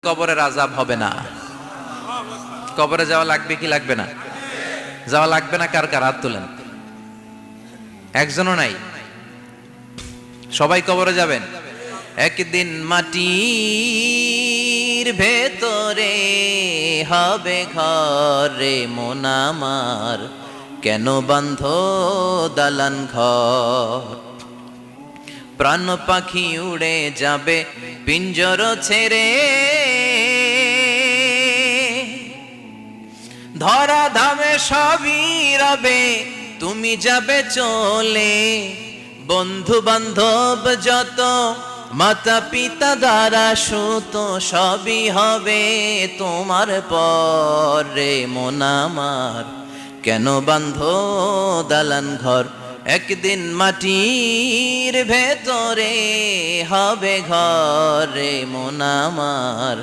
কবরের আযাব হবে না। কবরে যাওয়া লাগবে কি লাগবে না? যাওয়া লাগবে না কার কার হাত তোলেন। একজনও নাই, সবাই কবরে যাবেন। একদিন মাটির ভেতরে হবে ঘরে মন আমার, কেন বান্ধ দালান ঘর? প্রাণ পাখি উড়ে যাবে পিঞ্জর ছেড়ে, ধরা ধামে সবই রবে তুমি যাবে চলে। বন্ধু বান্ধব যত, মাতা পিতা দ্বারা সুত, সবই হবে তোমার পরে মন আমার, কেন বান্ধ দালান ঘর? একদিন মাটির ভেতরে হবে ঘরে মন আমার।